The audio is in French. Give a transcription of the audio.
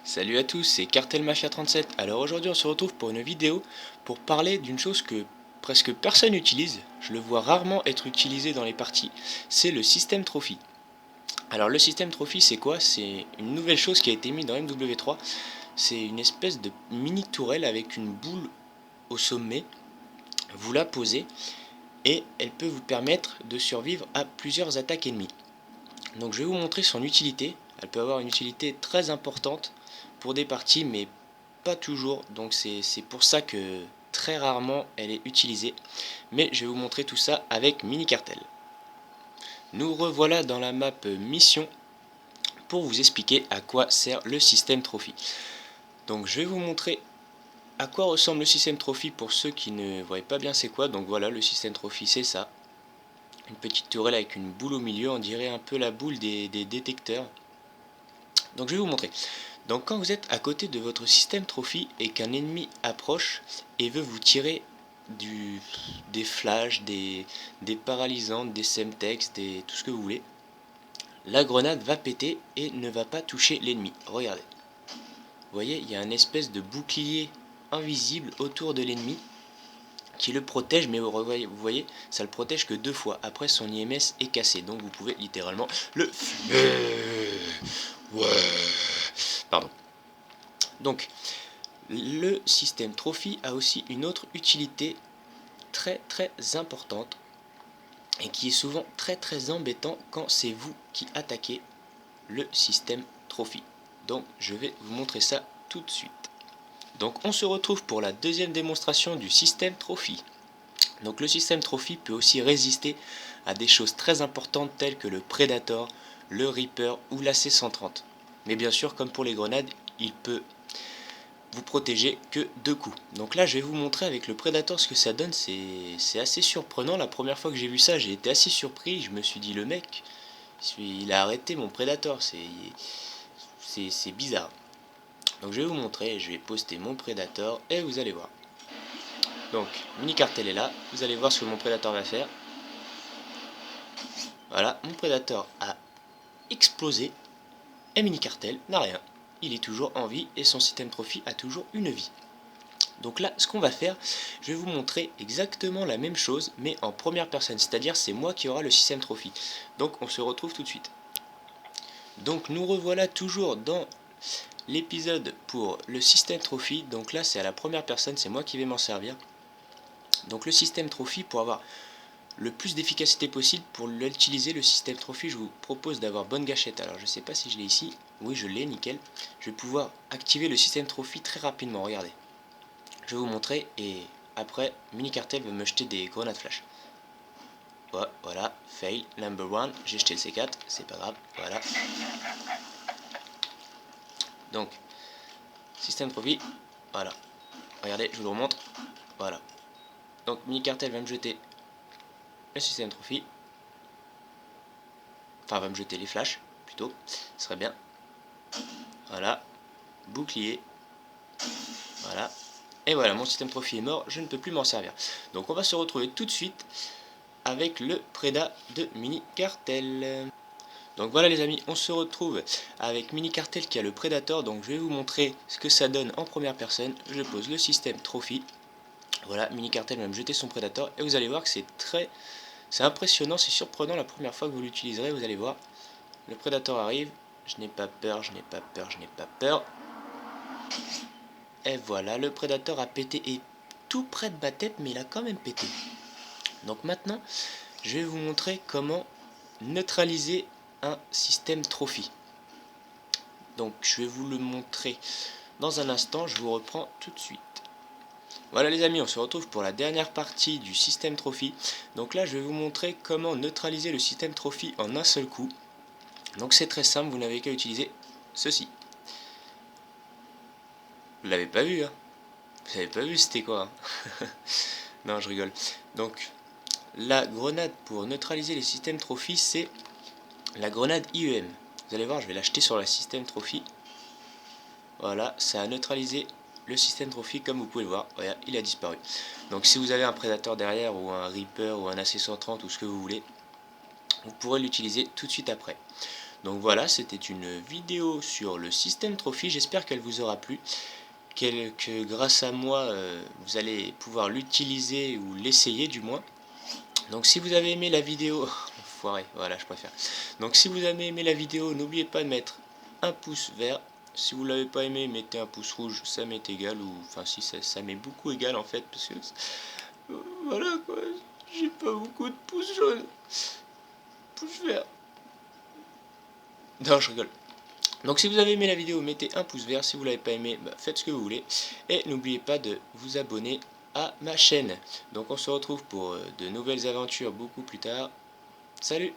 Salut à tous, c'est CartelMafia37. Alors aujourd'hui on se retrouve pour une vidéo pour parler d'une chose que presque personne n'utilise. Je le vois rarement être utilisé dans les parties, c'est le système trophy. Alors le système trophy c'est quoi? C'est une nouvelle chose qui a été mise dans MW3. C'est une espèce de mini tourelle avec une boule au sommet. Vous la posez et elle peut vous permettre de survivre à plusieurs attaques ennemies. Donc je vais vous montrer son utilité. Elle peut avoir une utilité très importante pour des parties mais pas toujours, donc c'est pour ça que très rarement elle est utilisée, mais je vais vous montrer tout ça avec Mini Cartel. Nous revoilà dans la map mission pour vous expliquer à quoi sert le système trophy. Donc je vais vous montrer à quoi ressemble le système trophy pour ceux qui ne voient pas bien c'est quoi. Donc voilà, le système trophy c'est ça, une petite tourelle avec une boule au milieu, on dirait un peu la boule des détecteurs. Donc je vais vous montrer. Donc quand vous êtes à côté de votre système trophy et qu'un ennemi approche et veut vous tirer des flashs, des paralysantes, des semtex, tout ce que vous voulez, la grenade va péter et ne va pas toucher l'ennemi. Regardez. Vous voyez, il y a une espèce de bouclier invisible autour de l'ennemi qui le protège, mais vous voyez, ça le protège que 2 fois. Après, son IMS est cassé, donc vous pouvez littéralement le fumer. Ouais. Pardon. Donc, le système trophy a aussi une autre utilité très importante et qui est souvent très embêtant quand c'est vous qui attaquez le système trophy. Donc je vais vous montrer ça tout de suite. Donc on se retrouve pour la deuxième démonstration du système trophy. Donc le système trophy peut aussi résister à des choses très importantes telles que le Predator, le Reaper ou la C130. Mais bien sûr, comme pour les grenades, il peut vous protéger que 2 coups. Donc là je vais vous montrer avec le Predator ce que ça donne. C'est assez surprenant. La première fois que j'ai vu ça, j'ai été assez surpris. Je me suis dit, le mec, il a arrêté mon Predator, c'est bizarre. Donc je vais vous montrer, je vais poster mon Predator et vous allez voir. Donc Mini Cartel est là, vous allez voir ce que mon Predator va faire. Voilà, mon Predator a explosé et Mini Cartel n'a rien. Il est toujours en vie et son système trophy a toujours une vie. Donc là, ce qu'on va faire, je vais vous montrer exactement la même chose, mais en première personne, c'est-à-dire c'est moi qui aura le système trophy. Donc on se retrouve tout de suite. Donc nous revoilà toujours dans l'épisode pour le système trophy. Donc là c'est à la première personne, c'est moi qui vais m'en servir. Donc le système trophy, pour avoir le plus d'efficacité possible, pour l'utiliser le système trophy, je vous propose d'avoir bonne gâchette. Alors je sais pas si je l'ai ici, oui je l'ai, nickel. Je vais pouvoir activer le système trophy très rapidement, regardez. Je vais vous montrer et après Mini Cartel va me jeter des grenades flash. Voilà, fail, number one, j'ai jeté le C4, c'est pas grave, voilà. Donc, système trophy, voilà. Regardez, je vous le remontre, voilà. Donc Mini Cartel va me jeter le système trophy. Enfin, va me jeter les flashs, plutôt, ce serait bien. Voilà, bouclier, voilà. Et voilà, mon système trophy est mort, je ne peux plus m'en servir. Donc on va se retrouver tout de suite avec le Preda de Mini Cartel. Donc voilà les amis, on se retrouve avec Mini Cartel qui a le Predator. Donc je vais vous montrer ce que ça donne en première personne. Je pose le système trophy. Voilà, Mini Cartel va me jeter son Predator et vous allez voir que c'est impressionnant, c'est surprenant la première fois que vous l'utiliserez. Vous allez voir, le Predator arrive. Je n'ai pas peur, je n'ai pas peur, je n'ai pas peur. Et voilà, le Predator a pété et tout près de ma tête, mais il a quand même pété. Donc maintenant, je vais vous montrer comment neutraliser un système trophy. Donc je vais vous le montrer dans un instant, je vous reprends tout de suite. Voilà les amis, on se retrouve pour la dernière partie du système trophy. Donc là je vais vous montrer comment neutraliser le système trophy en un seul coup. Donc c'est très simple, vous n'avez qu'à utiliser ceci. Vous l'avez pas vu, hein? Vous avez pas vu c'était quoi, hein? Non, je rigole. Donc la grenade pour neutraliser les systèmes trophy, c'est la grenade IEM. Vous allez voir, je vais l'acheter sur la système trophy. Voilà, ça a neutralisé le système trophy comme vous pouvez le voir. Voilà, il a disparu. Donc si vous avez un Predator derrière ou un Reaper ou un AC-130 ou ce que vous voulez, vous pourrez l'utiliser tout de suite après. Donc voilà, c'était une vidéo sur le système Trophy, j'espère qu'elle vous aura plu, que grâce à moi, vous allez pouvoir l'utiliser ou l'essayer du moins. Donc si vous avez aimé la vidéo, foiré, voilà, je préfère. Donc si vous avez aimé la vidéo, n'oubliez pas de mettre un pouce vert. Si vous l'avez pas aimé, mettez un pouce rouge, ça m'est égal, ou enfin si ça m'est beaucoup égal en fait, parce que voilà quoi, j'ai pas beaucoup de pouces jaunes, pouce vert. Non, je rigole. Donc si vous avez aimé la vidéo, mettez un pouce vert. Si vous l'avez pas aimé, faites ce que vous voulez. Et n'oubliez pas de vous abonner à ma chaîne. Donc on se retrouve pour de nouvelles aventures beaucoup plus tard. Salut!